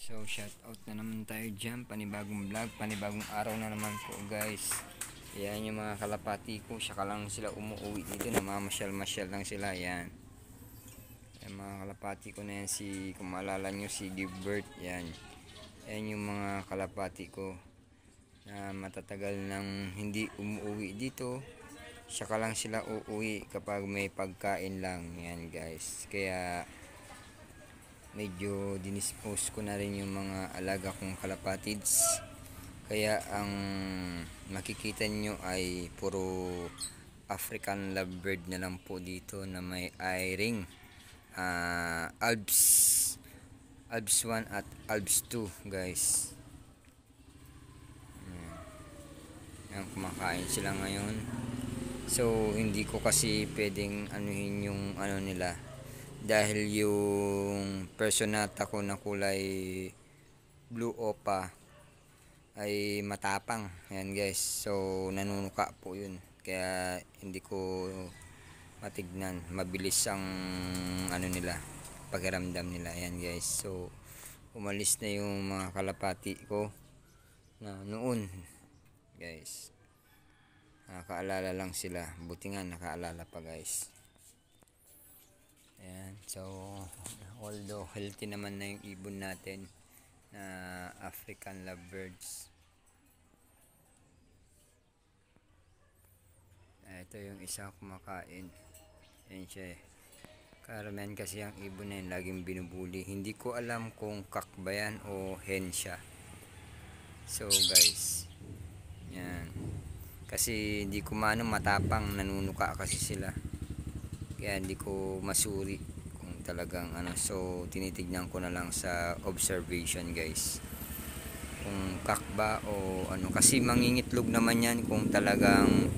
So shout out na naman tayo dyan, panibagong vlog, panibagong araw na naman po guys. Yan yung mga kalapati ko, saka lang sila umuwi dito, namamasyal-masyal lang sila. Yan yung mga kalapati ko na yan, kung maalala nyo si Gilbert. Yan yung mga kalapati ko na matatagal nang hindi umuwi dito, saka lang sila uuwi kapag may pagkain lang. Yan guys, kaya medyo dinispose ko na rin yung mga alaga kong kalapatids, kaya ang makikita nyo ay puro African lovebird na lang po dito na may eye-ring, Albs 1 at Albs 2 guys. Yan, kumakain sila ngayon. So hindi ko kasi pwedeng anuhin yung ano nila, dahil yung personata ko na kulay blue opa ay matapang. Yan guys, so nanunuka po yun, kaya hindi ko matignan. Mabilis ang ano nila, pakiramdam nila. Yan guys, so umalis na yung mga kalapati ko na noon guys. Nakaalala lang sila, buti nga nakaalala pa guys. Ayan, so although healthy naman na yung ibon natin na African lovebirds. Ito yung isa kumakain. Ayan siya eh. Karamihan kasi ang ibon na yun, laging binubuli. Hindi ko alam kung kak ba yan o hen siya. So guys, yan. Kasi hindi ko matapang, nanunuka kasi sila. Kaya hindi ko masuri kung talagang ano. So tinitignan ko na lang sa observation guys, kung kak ba o ano. Kasi mangingitlog naman yan kung talagang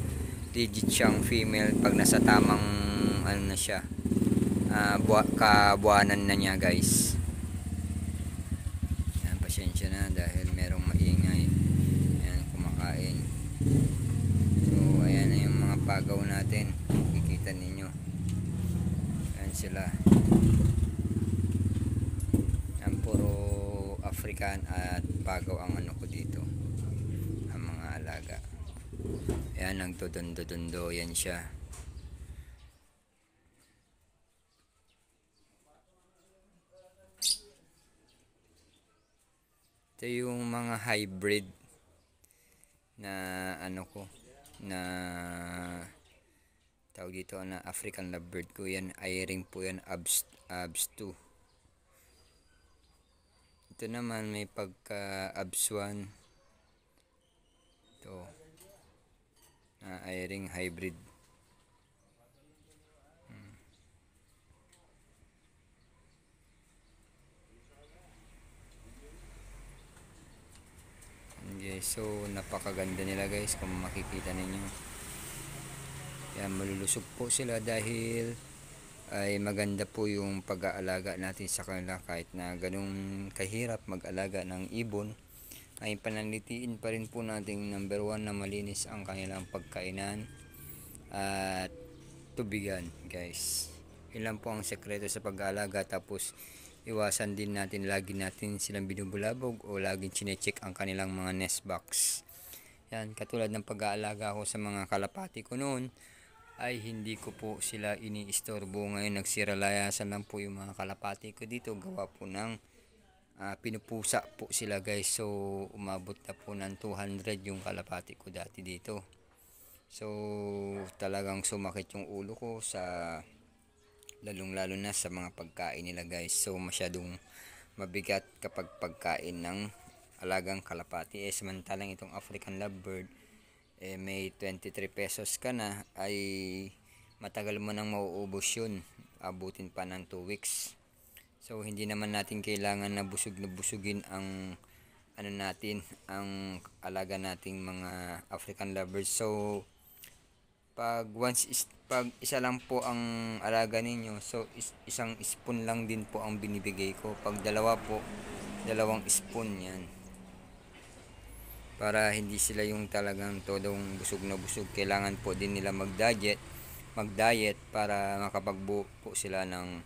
legit siyang female, pag nasa tamang ano na siya, kabuanan na niya guys. Yan, pasensya na dahil merong maingay. Yan, kumakain. So ayan na yung mga pagaw natin, kikita ninyo. Yan sila, yan puro African at pagaw ang ano ko dito, ang mga alaga. Ayan, nagdodondo yan siya. Ito yung mga hybrid na ano ko, na tawag dito na African lovebird ko. Yan, eye-ring po yan, Albs 2. Ito naman may pagka Albs 1. Ito eye-ring hybrid. Okay, so napakaganda nila guys, kung makikita ninyo. Yan, malulusog po sila dahil ay maganda po yung pag-aalaga natin sa kanila. Kahit na ganun kahirap mag-alaga ng ibon, ay pananalitiin pa rin po natin, number 1, na malinis ang kanilang pagkainan at tubigan guys. Ilan po ang sekreto sa pag-aalaga. Tapos iwasan din natin, lagi natin silang binubulabog o laging chinecheck ang kanilang mga nest box. Yan, katulad ng pag-aalaga ko sa mga kalapati ko noon, ay hindi ko po sila iniistorbo. Ngayon nagsiralayasan lang po yung mga kalapati ko dito, gawa po ng pinupusa po sila guys. So umabot na po ng 200 yung kalapati ko dati dito. So talagang sumakit yung ulo ko sa lalong lalo na sa mga pagkain nila guys. So masyadong mabigat kapag pagkain ng alagang kalapati. Samantalang itong African lovebird, may 23 pesos ka na, ay matagal mo nang mauubos yun. Abutin pa ng 2 weeks. So hindi naman natin kailangan na busugin ang ano natin, ang alaga nating mga African lovers. So pag isa lang po ang alaga ninyo, so isang spoon lang din po ang binibigay ko. Pag dalawa po, 2 spoon yan, para hindi sila yung talagang todong busog na busog. Kailangan po din nila mag-diet para makapagbuo po sila ng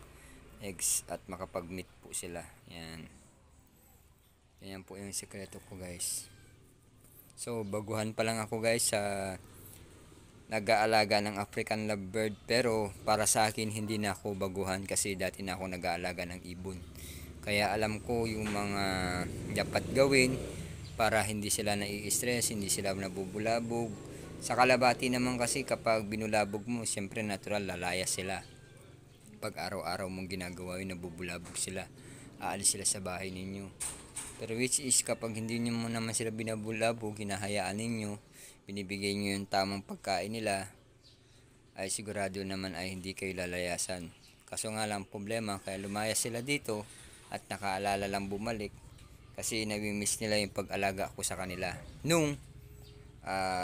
eggs at makapag-meat po sila. Yan. Ayan po yung sikreto ko guys. So baguhan pa lang ako guys sa nag-aalaga ng African lovebird, pero para sa akin hindi na ako baguhan kasi dati na ako nag-aalaga ng ibon. Kaya alam ko yung mga dapat gawin para hindi sila nai-stress, hindi sila nabubulabog. Sa kalabati naman kasi kapag binulabog mo, siyempre natural lalaya sila. Pag araw-araw mong ginagawa yun, nabubulabog sila. Aalis sila sa bahay ninyo. Pero which is kapag hindi nyo mo naman sila binabulabog, hinahayaan ninyo, binibigay nyo yung tamang pagkain nila, ay sigurado naman ay hindi kayo lalayasan. Kaso nga lang problema, kaya lumayas sila dito at nakaalala lang bumalik kasi nami-miss nila yung pag-alaga ko sa kanila nung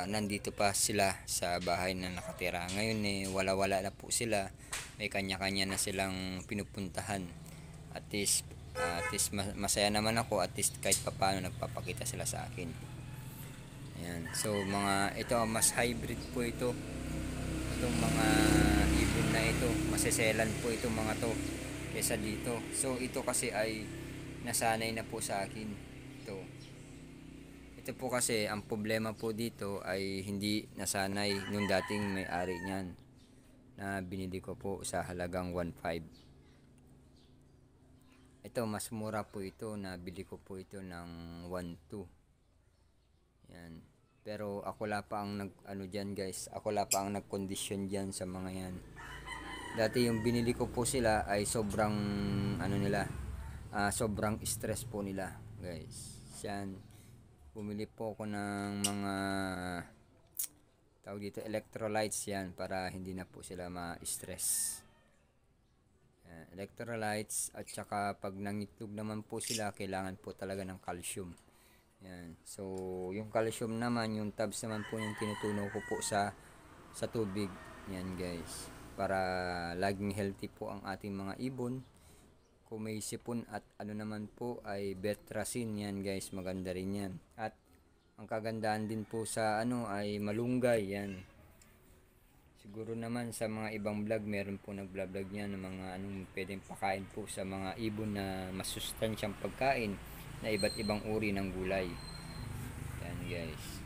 nandito pa sila sa bahay na nakatira. Ngayon wala-wala na po sila, may kanya-kanya na silang pinupuntahan. At least masaya naman ako, at least kahit papaano nagpapakita sila sa akin. Ayan. So ito mas hybrid po ito. Itong mga ibon na ito, maseselan po itong mga to kesa dito. So ito kasi ay nasanay na po sa akin. Ito po kasi ang problema po dito ay hindi nasanay nung dating may-ari niyan na binili ko po sa halagang 1.5. Ito mas mura po ito, nabili ko po ito ng 1.2. Yan. Pero ako la pa ang diyan guys. Ako la pa ang nagkondisyon diyan sa mga yan. Dati yung binili ko po sila ay sobrang sobrang stress po nila, guys. Yan. Bumili po ako ng mga tawag dito electrolytes yan para hindi na po sila ma-stress. Electrolytes at saka pag nangitlog naman po sila, kailangan po talaga ng calcium. Yan. So, yung calcium naman, yung tabs naman po yung tinutunaw ko po sa tubig. Yan guys. Para laging healthy po ang ating mga ibon. Kung may sipon at naman po ay betracin yan guys, maganda rin yan. At ang kagandahan din po sa ay malunggay yan. Siguro naman sa mga ibang vlog, meron po nag-vlog niya ng mga pwedeng pakain po sa mga ibon na masustansyang pagkain na iba't ibang uri ng gulay. Yan guys.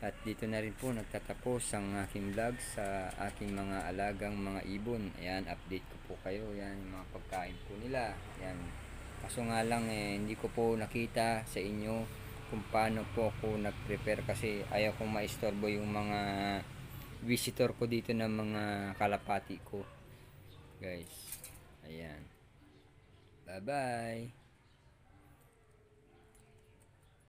At dito na rin po nagtatapos ang aking vlog sa aking mga alagang mga ibon. Ayan, update ko po kayo. Yan, yung mga pagkain po nila. Yan. Kaso nga lang hindi ko po nakita sa inyo kung paano po ako nag-prepare kasi ayaw kong maistorbo yung mga visitor ko dito ng mga kalapati ko. Guys. Ayan. Bye-bye.